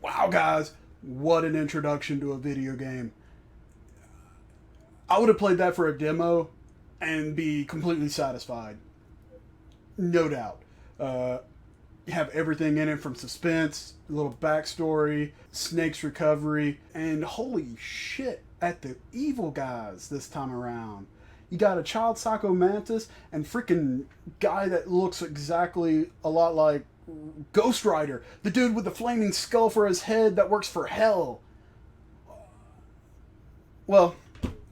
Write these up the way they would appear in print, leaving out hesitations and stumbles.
Wow, guys, what an introduction to a video game. I would have played that for a demo and be completely satisfied. No doubt. You have everything in it from suspense, a little backstory, Snake's recovery, and holy shit at the evil guys this time around. You got a child psycho mantis and freaking guy that looks exactly a lot like Ghost Rider, the dude with the flaming skull for his head that works for Hell. Well,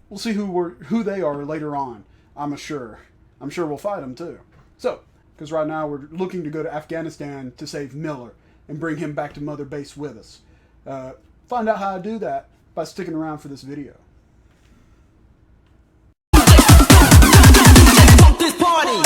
we'll see who they are later on. I'm sure. I'm sure we'll fight them too. So, because right now we're looking to go to Afghanistan to save Miller and bring him back to Mother Base with us. Find out how I do that by sticking around for this video. This party.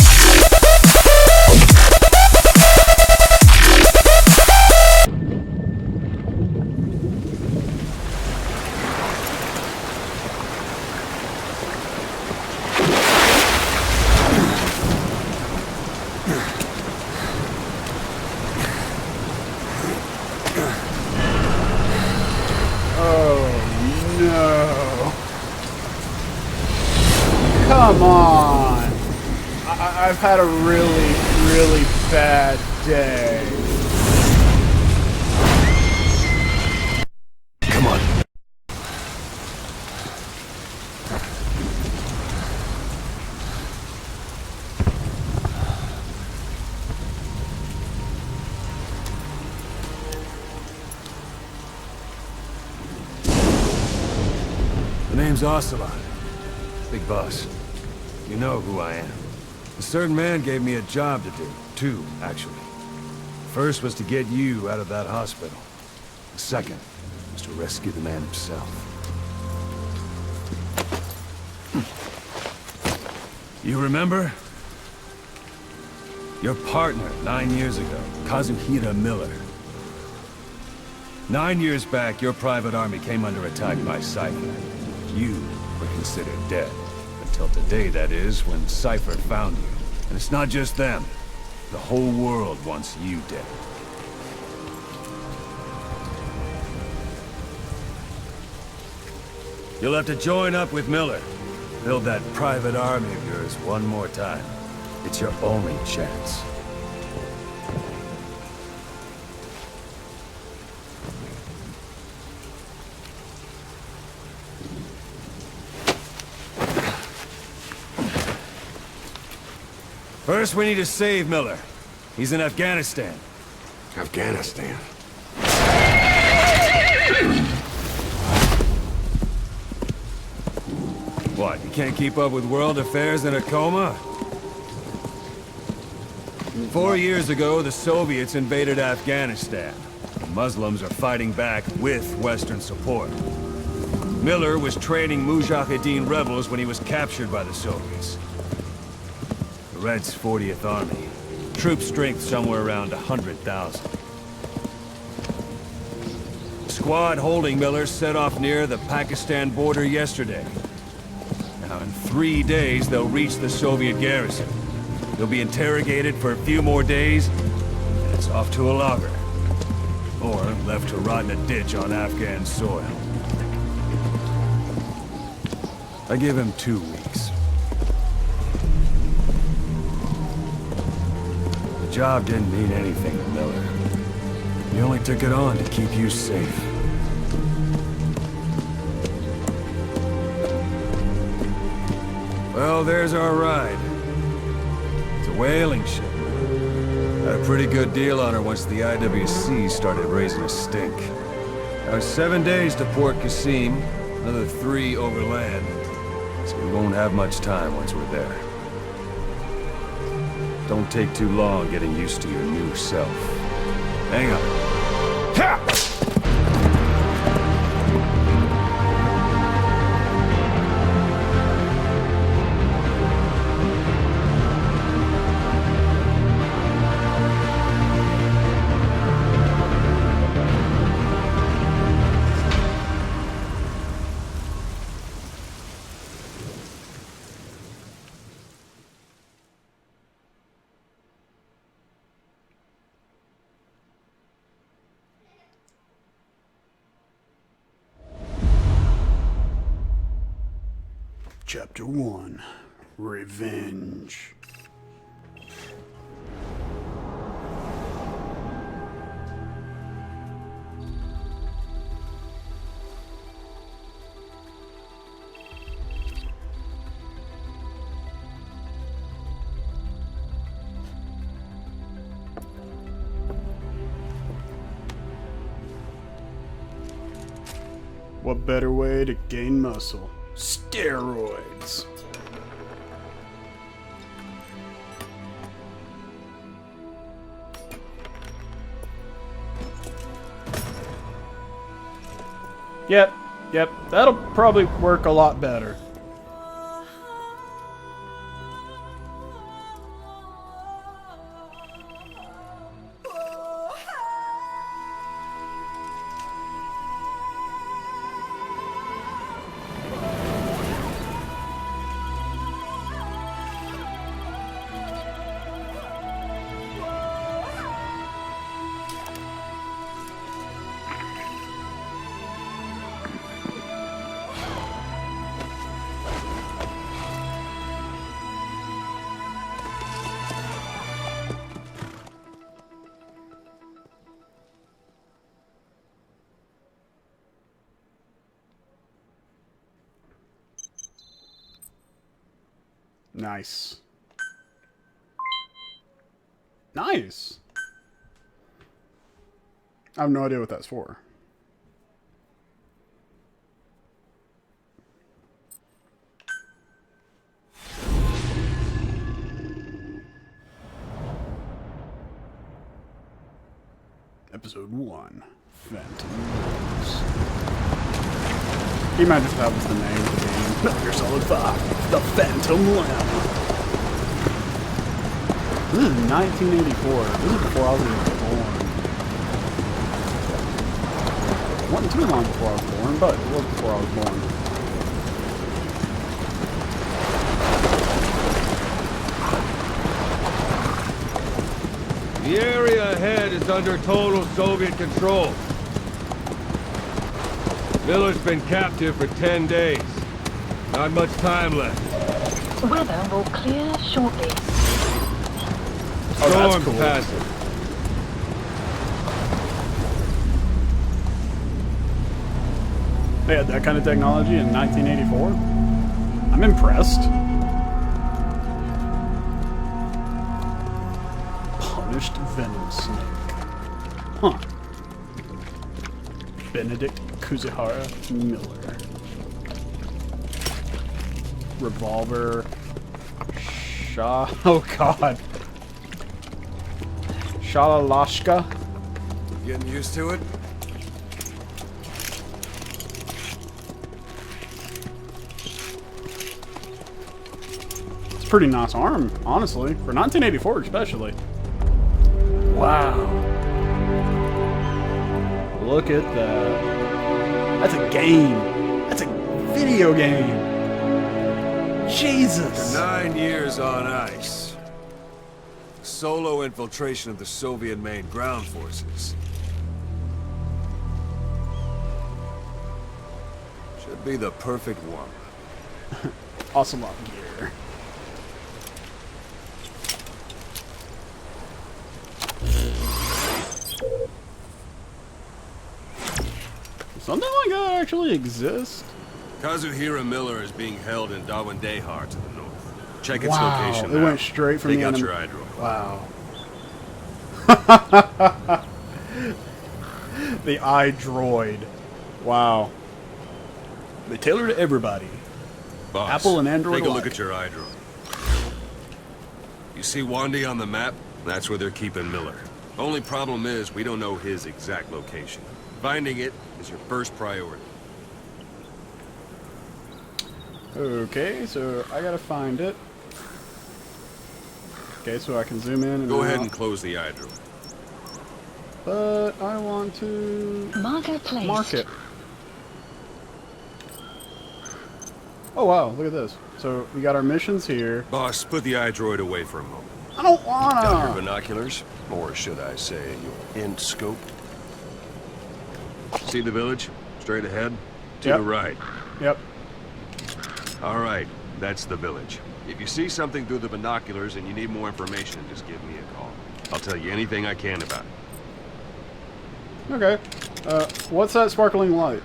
Oh no. Come on. I've had a really, really bad day. Come on. The name's Ocelot. Big boss. You know who I am. A certain man gave me a job to do. Two, actually. First was to get you out of that hospital. The second was to rescue the man himself. You remember? Your partner 9 years ago, Kazuhira Miller. 9 years back, your private army came under attack by Cypher. You were considered dead. Until today, that is, when Cypher found you. And it's not just them. The whole world wants you dead. You'll have to join up with Miller. Build that private army of yours one more time. It's your only chance. First, we need to save Miller. He's in Afghanistan. Afghanistan? What, you can't keep up with world affairs in a coma? 4 years ago, the Soviets invaded Afghanistan. The Muslims are fighting back with Western support. Miller was training Mujahideen rebels when he was captured by the Soviets. The Reds' 40th Army. Troop strength somewhere around 100,000. The squad holding Miller set off near the Pakistan border yesterday. Now, in 3 days, they'll reach the Soviet garrison. They'll be interrogated for a few more days, and it's off to a lager. Or left to rot in a ditch on Afghan soil. I give him 2 weeks. The job didn't mean anything to Miller. He only took it on to keep you safe. Well, there's our ride. It's a whaling ship. Had a pretty good deal on her once the IWC started raising a stink. Now it's 7 days to Port Qasim, another 3 overland. So we won't have much time once we're there. Don't take too long getting used to your new self. Hang on. Ha! Chapter 1. Revenge. What better way to gain muscle? Steroids. Yep, that'll probably work a lot better. Nice. Nice. I have no idea what that's for. Episode 1. Phantom Wars. He might just have was the name of the game. Metal Gear Solid 5. The Phantom Limb. This is 1984. This is before I was even born. It wasn't too long before I was born, but it was before I was born. The area ahead is under total Soviet control. Miller's been captive for 10 days. Not much time left. Weather will clear shortly. Oh, that's Storm cool. passing. They had that kind of technology in 1984? I'm impressed. Punished venom snake. Huh. Benedict Kuzuhara Miller. Revolver. Shah. Oh god. Shalalashka. Getting used to it? It's a pretty nice arm, honestly. For 1984 especially. Wow. Look at that. That's a game. That's a video game. Jesus. 9 years on ice. Solo infiltration of the Soviet main ground forces. Should be the perfect one. Awesome lot gear. Something like that actually exists? Kazuhira Miller is being held in Dawandehar to the north. Check its Wow, location it now. went straight from Take the out enemy. your eye droid. Wow. The eye droid. Wow. They tailor to everybody. Boss, Apple and Android take a look alike. at your eye droid. You see Wandy on the map? That's where they're keeping Miller. Only problem is we don't know his exact location. Finding it is your first priority. Okay, so I gotta find it. Okay, so I can zoom in and Go ahead out. and close the eye droid. But I want to Marker placed. mark it. Oh wow, look at this. So we got our missions here. Boss, put the eye droid away for a moment. I don't Got your wanna. binoculars, or should I say your int scope? See the village? Straight ahead? To Yep. the right. Yep. All right. That's the village. If you see something through the binoculars and you need more information, just give me a call. I'll tell you anything I can about it. Okay. What's that sparkling light?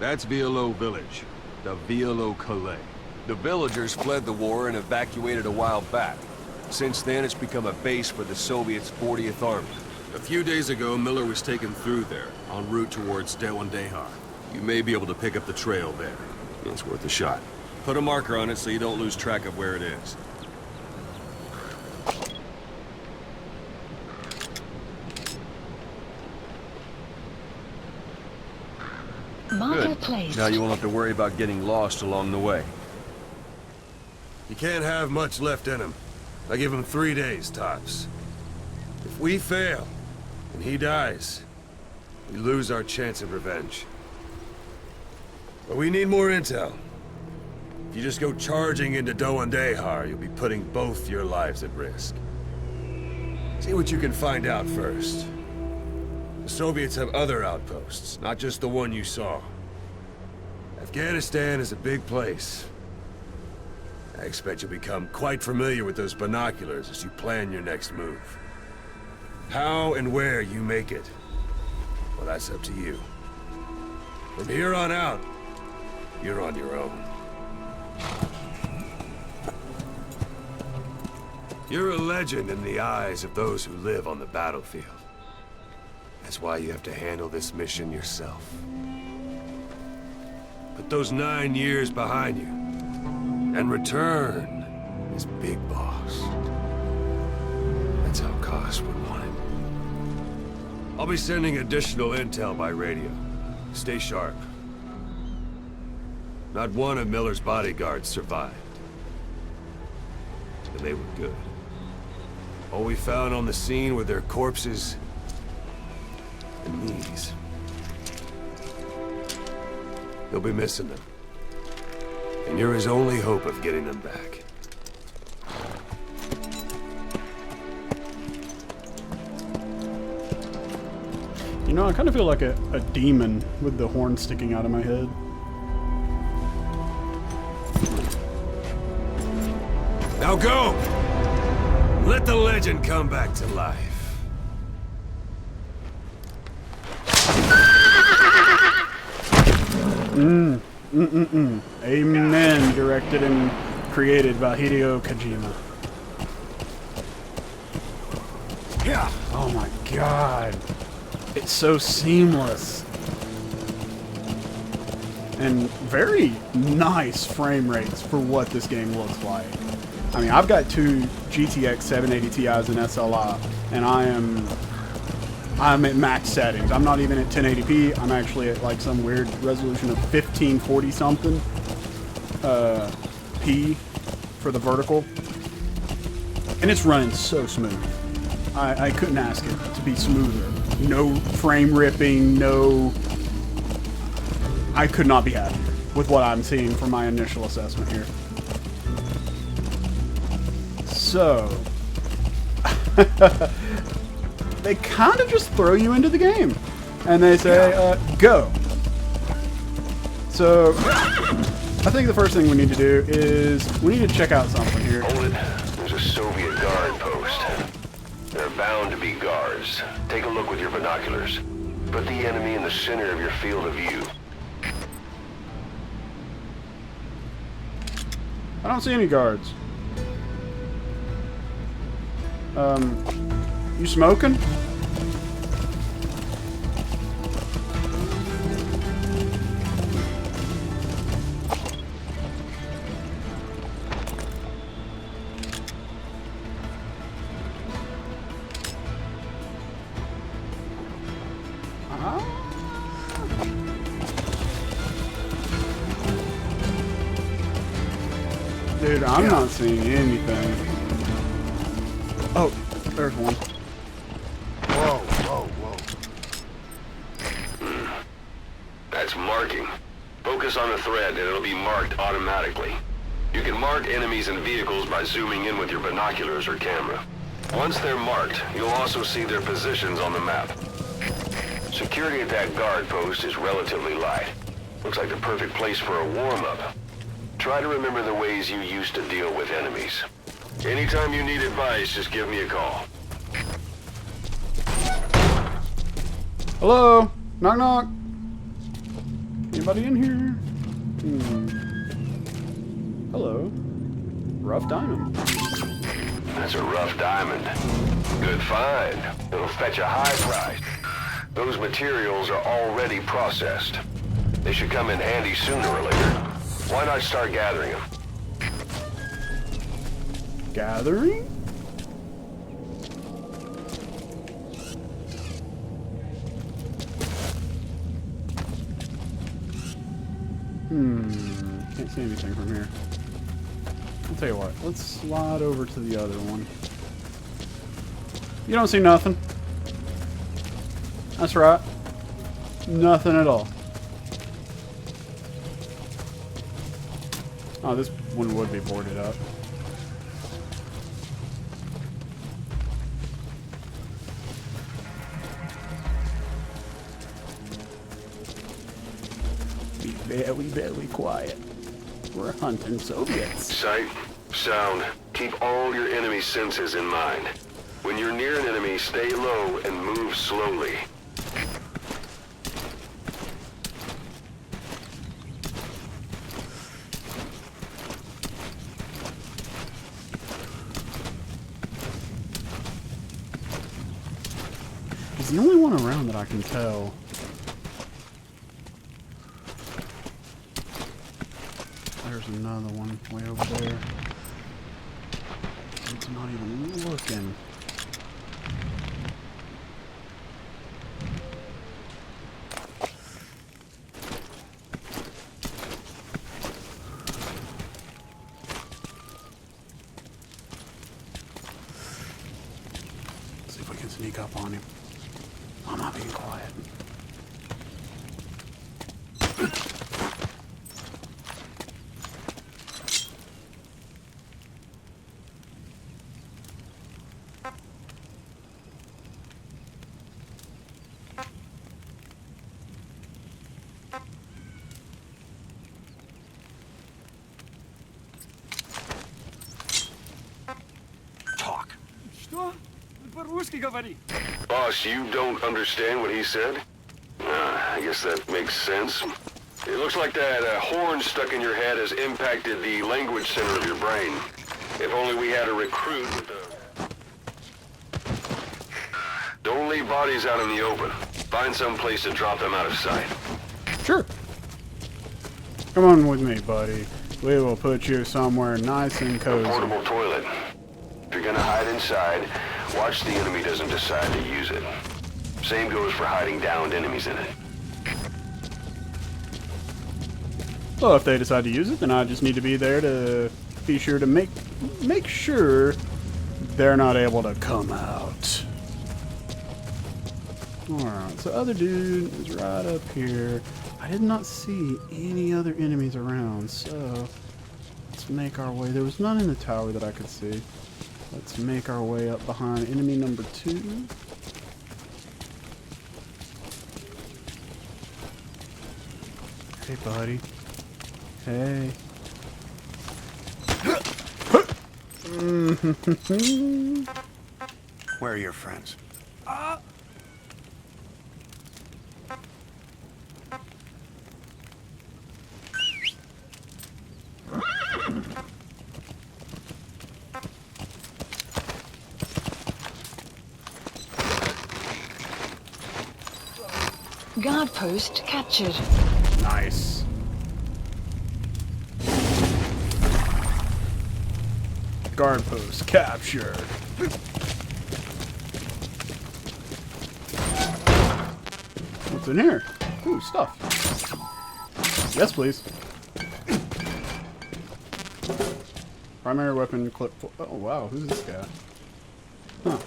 That's Violo Village. The Violo Calais. The villagers fled the war and evacuated a while back. Since then, it's become a base for the Soviets' 40th Army. A few days ago, Miller was taken through there, en route towards Dewandehar. You may be able to pick up the trail there. It's worth a shot. Put a marker on it so you don't lose track of where it is. Marker Good. placed. Now you won't have to worry about getting lost along the way. He can't have much left in him. I give him 3 days, tops. If we fail, and he dies, we lose our chance of revenge. But we need more intel. If you just go charging into Dewandehar, you'll be putting both your lives at risk. See what you can find out first. The Soviets have other outposts, not just the one you saw. Afghanistan is a big place. I expect you'll become quite familiar with those binoculars as you plan your next move. How and where you make it, well, that's up to you. From here on out, you're on your own. You're a legend in the eyes of those who live on the battlefield. That's why you have to handle this mission yourself. Put those 9 years behind you, and return as Big Boss. That's how Koss would want it. I'll be sending additional intel by radio. Stay sharp. Not one of Miller's bodyguards survived. And they were good. All we found on the scene were their corpses and knees. You'll be missing them. And you're his only hope of getting them back. You know, I kind of feel like a demon with the horn sticking out of my head. Now go! Let the legend come back to life. Amen. Directed and created by Hideo Kojima. Yeah. Oh my god. It's so seamless. And very nice frame rates for what this game looks like. I mean, I've got two GTX 780 Ti's in SLI, and I'm at max settings. I'm not even at 1080p. I'm actually at like some weird resolution of 1540 something p for the vertical, and it's running so smooth. I couldn't ask it to be smoother. No frame ripping, no... I could not be happier with what I'm seeing from my initial assessment here. So... they kind of just throw you into the game. And they say, go. So, I think the first thing we need to do is, we need to check out something here. Hold it. There's a Soviet guard post. There are bound to be guards. Take a look with your binoculars. Put the enemy in the center of your field of view. I don't see any guards. You smoking? Dude, I'm not seeing anything. Oh, there's one. Whoa, whoa, whoa. That's marking. Focus on the thread and it'll be marked automatically. You can mark enemies and vehicles by zooming in with your binoculars or camera. Once they're marked, you'll also see their positions on the map. Security at that guard post is relatively light. Looks like the perfect place for a warm-up. Try to remember the ways you used to deal with enemies. Anytime you need advice, just give me a call. Hello? Knock knock. Anybody in here? Hello. Rough diamond. That's a rough diamond. Good find. It'll fetch a high price. Those materials are already processed. They should come in handy sooner or later. Why not start gathering them? Gathering? Can't see anything from here. I'll tell you what, let's slide over to the other one. You don't see nothing. That's right. Nothing at all. Oh, this one would be boarded up. Be very quiet. We're hunting Soviets. Sight, sound, keep all your enemy senses in mind. When you're near an enemy, stay low and move slowly. He's the only one around that I can tell. There's another one way over there. It's not even looking. Let's see if we can sneak up on him. I'm not being quiet. Boss, you don't understand what he said? I guess that makes sense. It looks like that horn stuck in your head has impacted the language center of your brain. If only we had a recruit with a... Don't leave bodies out in the open. Find some place to drop them out of sight. Sure. Come on with me, buddy. We will put you somewhere nice and cozy. Portable toilet. If you're gonna hide inside, watch the enemy doesn't decide to use it. Same goes for hiding downed enemies in it. Well, if they decide to use it, then I just need to be there to be sure to make sure they're not able to come out. Alright, so other dude is right up here. I did not see any other enemies around, so let's make our way. There was none in the tower that I could see. Let's make our way up behind enemy number 2. Hey, buddy. Hey. Where are your friends? Guard post captured. Nice. Guard post captured. What's in here? Ooh, stuff. Yes, please. Primary weapon clip. Oh, wow. Who's this guy? Huh.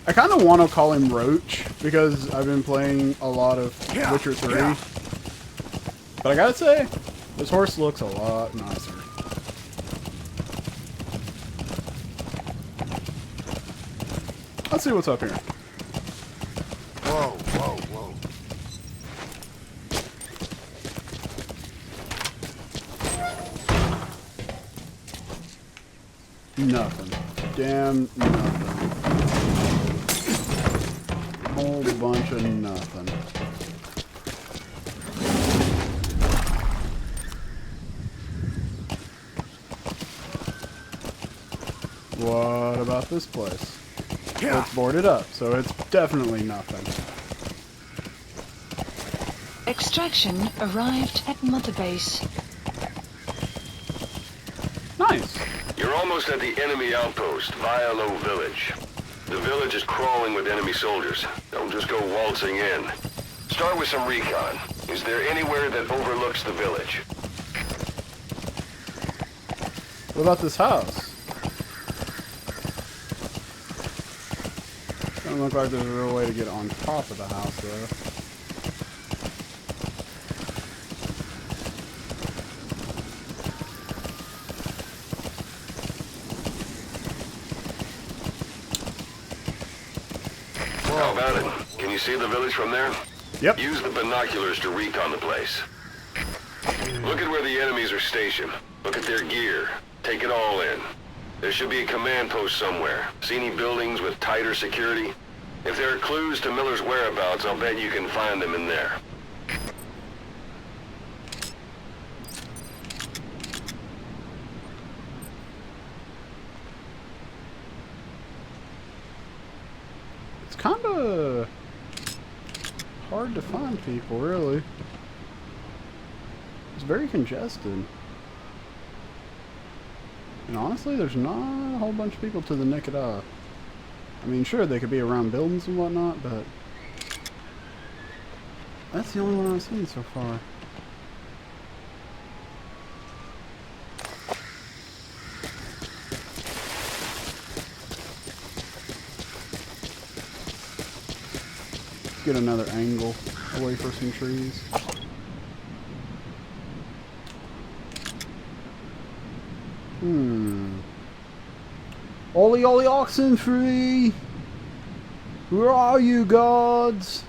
I kind of want to call him Roach because I've been playing a lot of Witcher 3. But I gotta say, this horse looks a lot nicer. Let's see what's up here. Whoa, whoa, whoa. Nothing. Damn nothing. Whole bunch of nothing. What about this place? It's boarded up, so it's definitely nothing. Extraction arrived at Mother Base. Nice. You're almost at the enemy outpost, Violo Village. The village is crawling with enemy soldiers. Don't just go waltzing in. Start with some recon. Is there anywhere that overlooks the village? What about this house? Doesn't look like there's a real way to get on top of the house, though. How about it? Can you see the village from there? Yep. Use the binoculars to recon the place. Look at where the enemies are stationed. Look at their gear. Take it all in. There should be a command post somewhere. See any buildings with tighter security? If there are clues to Miller's whereabouts, I'll bet you can find them in there. It's kind of hard to find people, really. It's very congested. And honestly, there's not a whole bunch of people to the naked eye. I mean, sure, they could be around buildings and whatnot, but that's the only one I've seen so far. Get another angle away for some trees. Ollie, Ollie, oxen free! Where are you, gods?